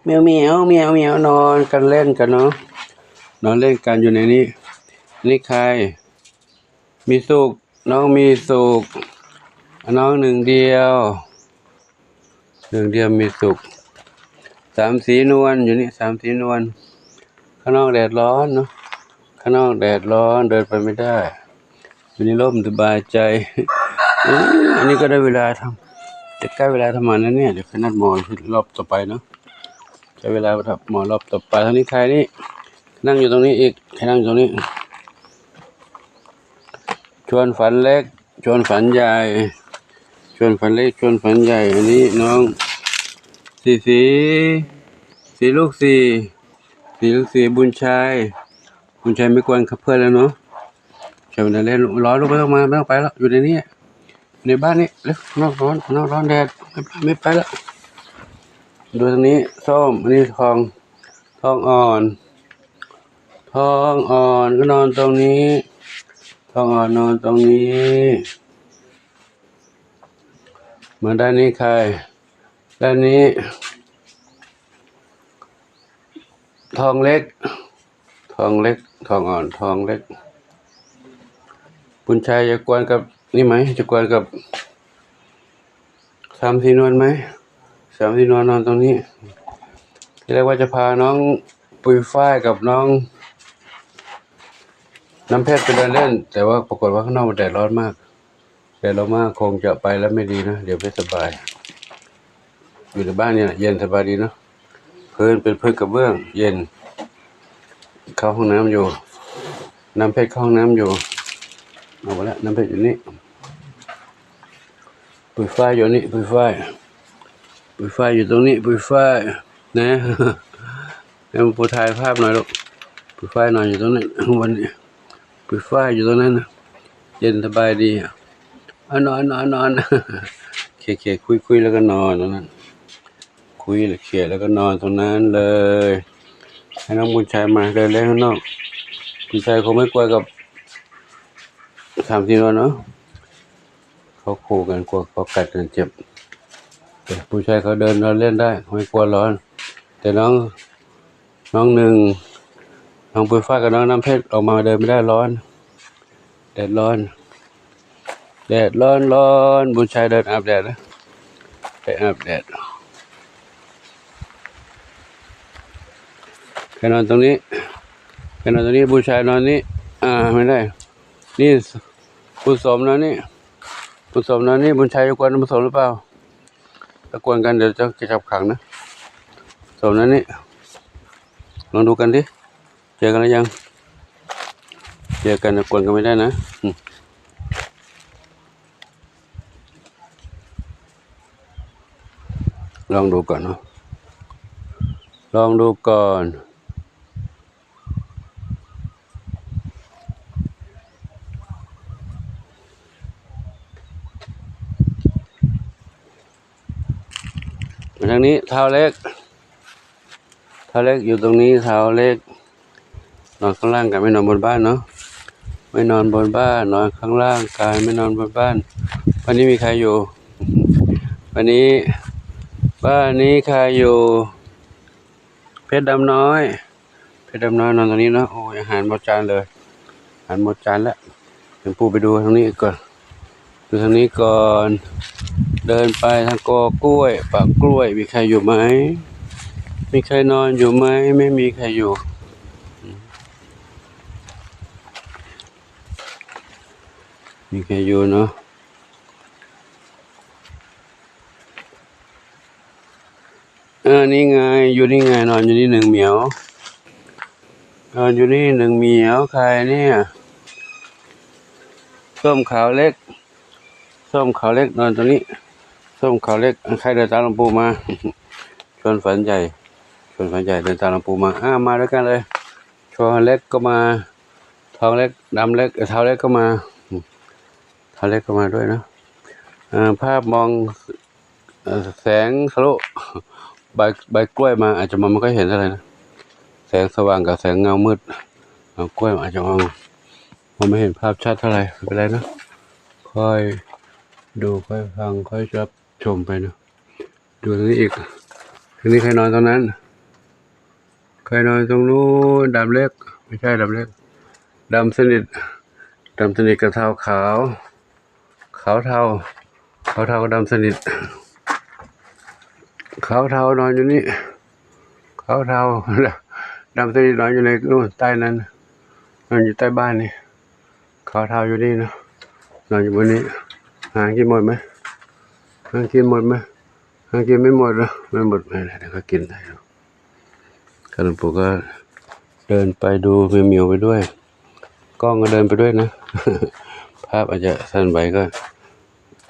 แมวเหมียวเหมียวเหมียวนอนกันเล่นกันเนาะนอนเล่นกันอยู่ในนี้นี่ใครมีสุขน้องมีสุขน้องหนึ่งเดียวมีสุขสามสีนวลอยู่นี่สามสีนวลข้างนอกแดดร้อนเนาะข้างนอกแดดร้อนเดินไปไม่ได้อยู่ในร่มสบายใจอันนี้ก็ได้เวลาทำจะใกล้เวลาทำงานแล้วเนี่ยเดี๋ยวขนาดหมอรอบต่อไปเนาะใช้เวลาทำหมอรอบต่อไปทางนี้ใครนี่นั่งอยู่ตรงนี้อีกใครนั่งอยู่ตรงนี้ชวนฝันเล็กชวนฝันใหญ่ชวนฝันเล็กชวนฝันใหญ่อันนี้น้องสีลูกบุญชัยไม่ควรขับเพื่อนแล้วเนาะเฉยๆเล่นร้อนลูกไม่ต้องมาไม่ต้องไปแล้วอยู่ในนี้ในบ้านนี้เร็วนอกร้อนแดดไม่ไปแล้วดูทางนี้ส้มอันนี้ทองอ่อนก็นอนตรงนี้ทองอ่อนนอนตรงนี้มาด้านนี้ใครด้านนี้ทองเล็กทองอ่อนทองเล็กบุญชัยจะกวนกับนี่ไหมจะกวนกับสามสีนวลไหมสามสีนวลนอนตรงนี้ที่แรกว่าจะพาน้องปุยฝ้ายกับน้องน้ำเพชรไปเดินเล่นแต่ว่าปรากฏว่าข้างนอกมันแดดร้อนมากคงจะไปแล้วไม่ดีนะเดี๋ยวไม่สบายอยู่ในบ้านเนี่ยเย็นสบายดีเนาะพื้นเป็นพื้นกระเบื้องเย็นเข้าห้องน้ำอยู่น้ำเพชรเข้าห้องน้ำอยู่เอาไปแล้วน้ำเพชรอยู่นี่ปุยฝ้ายอยู่นี่ปุยฝ้ายอยู่ตรงนี้ปุยฝ้ายนะให้มาปูถ่ายภาพหน่อยลูกปุยฝ้ายนอนอยู่ตรงนี้ข้างบนนี่ปุยฝ้ายอยู่ตรงนั้นนะเย็นสบายดีนอนเขี่ยคุยแล้วก็นอนตรงนั้นคุยเขี่ยแล้วก็นอนตรงนั้นเลยให้น้องบุญชัยมาเดินเล่นข้างนอกบุญชัยคงไม่กลัวกับสามสีนวลเนาะเขาขู่กันกลัวเขากัดกันเจ็บแต่บุญชัยเขาเดินเล่นได้ไม่กลัวร้อนแต่น้องหนึ่งน้องปุยฟ้ากับน้องน้ำเพชรออกมาเดินไม่ได้ร้อนแดดร้อนบุญชัยเดินอาบแดดนะไปอาบแดดใครนอนตรงนี้บุญชัยนอนนี้ไม่ได้นี่บุญสมนอนนี่บุญชัยจะกวนบุญสมหรือเปล่าถ้ากวนกันเดี๋ยวจะจับขังนะสมนั้นนี่ลองดูกันดิเจอกันหรือยังเจอกันกวนกันไม่ได้นะลองดูก่อนเนาะลองดูก่อนทางนี้เท้าเล็กอยู่ตรงนี้เท้าเล็กนอนข้างล่างกันไม่นอนบนบ้านเนาะไม่นอนบนบ้านนอนข้างล่างกันไม่นอนบนบ้านวันนี้มีใครอยู่วันนี้บ้านนี้ใครอยู่เพชรดำน้อยนอนตรงนี้เนาะโอ้ยอาหารหมดจานเลยแล้วเดี๋ยวปูไปดูทางนี้ก่อนดูทางนี้ก่อนเดินไปทางกอกล้วยปากกล้วยมีใครอยู่ไหมมีใครนอนอยู่ไหมไม่มีใครอยู่มีใครอยู่เนาะนี่ไงอยู่นี่ไงนอนอยู่นี่หนึ่งเหมียวนอนอยู่นี่หนึ่งเหมียวใครเนี่ยส้มขาวเล็กนอนตรงนี้ส้มขาวเล็กใครเดินตามหลวงปู่มาชวนฝันใหญ่เดินตามหลวงปู่มามาด้วยกันเลยชวนเล็กก็มาทองเล็กดำเล็กเท้าเล็กก็มาด้วยนะภาพมองแสงทะลุใบกล้วยมาอาจจะมองไม่ค่อยเห็นอะไรนะแสงสว่างกับแสงเงามืดกล้วยอาจจะมองไม่เห็นภาพชัดเท่าไหร่ไม่เป็นไรนะค่อยดูค่อยฟังค่อยรับชมไปนะดูตรงนี้อีกทีนี้ใครนอนตรงนั้น รนอนตรงนู้นดำเล็กไม่ใช่ดำเล็กดำสนิทกับเทาขาวเทากับดำสนิทเทานอนอยู่นี่เทาดำสนิทนอนอยู่ในนู่นใต้นั้นนอนอยู่ใต้บ้านนี่เทาอยู่นี่นะนอนอยู่บนนี้หากินหมดไหมหากินไม่หมดหรอไม่หมดไม่ได้แต่ก็กินได้หลวงปู่ก็เดินไปดูเหมียวไปด้วยกล้องก็เดินไปด้วยนะ ภาพอาจจะสั้นไปก็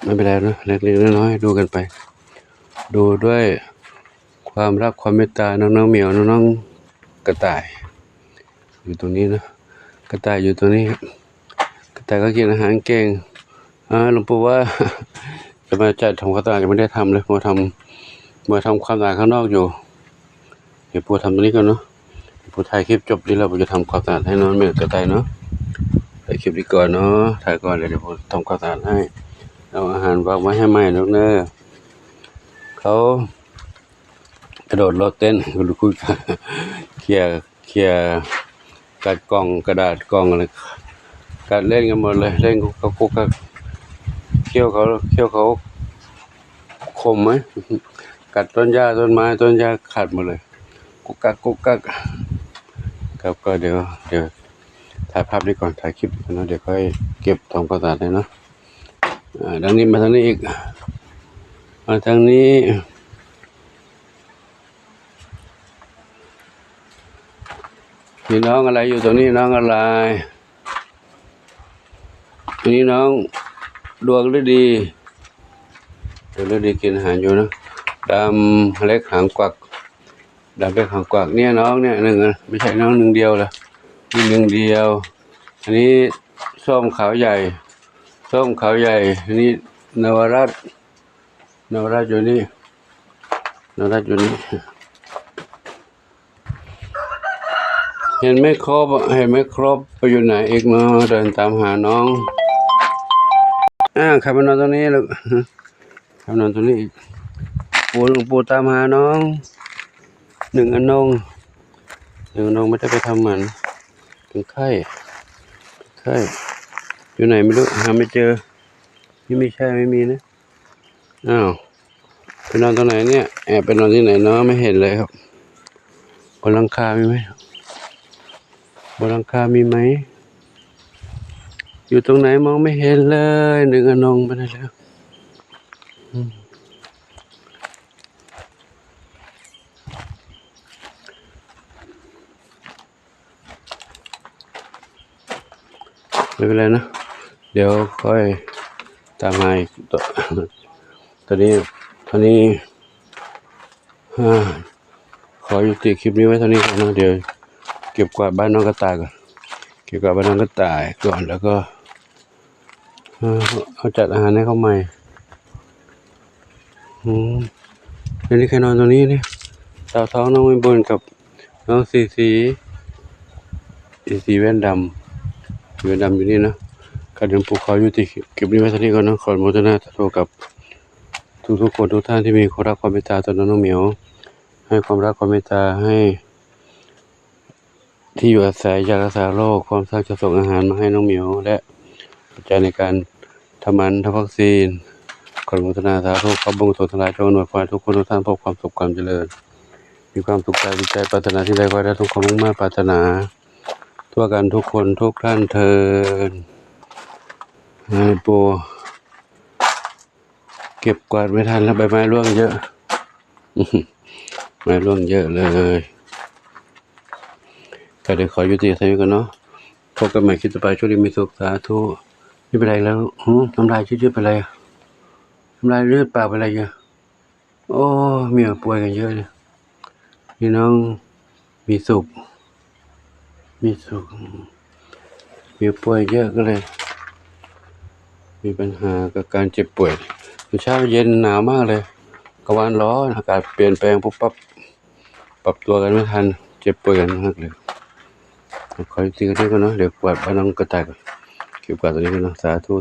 ไม่เป็นไรนะเล็กๆน้อยๆดูกันไปดูด้วยความรักความเมตตาน้องๆเหมียวน้องๆกระต่ายอยู่ตรงนี้นะกระต่ายอยู่ตรงนี้กระต่ายก็กินอาหารเก่งหลวงปู่ว่า จะมาจัดทำความสะอาดยังไม่ได้ทำเลยมาทำความสะอาดข้างนอกอยู่เดี๋ยวปู่ทำตรงนี้ก่อนเนาะปู่ถ่ายคลิปจบดีแล้วปู่จะทำความสะอาดให้น้องเหมียวกระต่ายเนาะถ่ายคลิปดีก่อนเนาะถ่ายก่อนเดี๋ยวปู่ทำความสะอาดให้เอาอาหารวางไว้ให้ใหม่น้องเนอเขากระโดดโลดเต้นคุยกันเคลียร์กัดกล่องกระดาษกล่องอะไรกัดเล่นกันหมดเลยเล่นเขาคุกกันเขี้ยวเขาคมไหมกัดต้นหญ้าต้นไม้ต้นหญ้าขาดหมดเลยกุกกักครับก็เดี๋ยวถ่ายภาพนี้ก่อนถ่ายคลิปนะเดี๋ยวค่อยเก็บทำความสะอาดเลยเนาะดังนี้มาทางนี้อีกมาทางนี้มีน้องอะไรอยู่ตรงนี้น้องอะไรนี่น้องดวงฤดีกินอาหารอยู่นะดำเล็กหางกวักเนี่ยน้องเนี่ยหนึ่งไม่ใช่น้องหนึ่งเดียวละนี่หนึ่งเดียวอันนี้ส้มขาวใหญ่อันนี้นวรัตน์อยู่นี่เห็นไม่ครบไปอยู่ไหนอีกเนาะเดินตามหาน้องใครมานอนตรงนี้ลูกใครมานอนตรงนี้อีกปู่ตามหาน้องหนึ่งอนงไม่ได้ไปทำหมันถึงไข้อยู่ไหนไม่รู้หาไม่เจอนี่ไม่ใช่ไม่มีนะไปนอนตรงไหนเนี่ยแอบไปนอนที่ไหนเนาะไม่เห็นเลยครับบนหลังคามีไหมอยู่ตรงไหนมองไม่เห็นเลยหนึ่งอนงไปไหนแล้วไม่เป็นไรนะเดี๋ยวค่อยตามมาอีกตอนนี้ขอยุติคลิปนี้ไว้เท่านี้ก่อนนะเดี๋ยวเก็บกวาดบ้านน้องกระต่ายก่อนแล้วก็เอาจัดอาหารให้เขาใหม่นี่ใครนอนตรงนี้เนี่ยสาวท้องน้องวิบูลย์กับน้องสีแว่นดำอยู่นี่นะการเดินภูเขาอยู่ที่เก็บนี้ไว้เท่านี้ก่อนนะขอโมทนาสาธุกับทุกคนทุกท่านที่มีความรักความเมตตาต่อน้องเหมียวให้ความรักความเมตตาให้ที่อยู่อาศัยยารักษาโรคความสร้างจะส่งอาหารมาให้น้องเหมียวและปัจจัยในการทำวัคซีนขอโมทนาสาธุขอบุญกุศลทั้งหลายจงอำนวยพรทุกคนทุกท่านพบความสุขความเจริญมีความสุขใจดีใจปรารถนาที่ใดก็ได้ทุกความมุ่งมั่นปรารถนาทั่วกันทุกคนทุกท่านเทินปู่เก็บกวาดไม่ทันแล้วใบไม้ร่วงเยอะไม้ร่วงเยอะเลยก็เดี๋ยวขอยุติเท่านี้ก่อนเนาะพบกันใหม่คลิปต่อไปช่วงนี้มีสุขสาธุไม่เป็นไรแล้วน้ำลายยืดไปเลยน้ำลายยืดปากไปอะไรเยอะโอ้เหมียวป่วยกันเยอะเลยพี่น้องมีสุขเหมียวป่วยเยอะก็เลยมีปัญหากับการเจ็บป่วยเช้าเย็นหนาวมากเลยกลางวันร้อนอากาศเปลี่ยนแปลงปุ๊บปั๊บปรับตัวกันไม่ทันเจ็บป่วยกันมากเลยขอจริงๆก็ได้ก็เนาะเดี๋ยวกวาดบ้านน้องกระต่ายก่อนเก็บกวาดตัวนี้กันเนาะสาธุ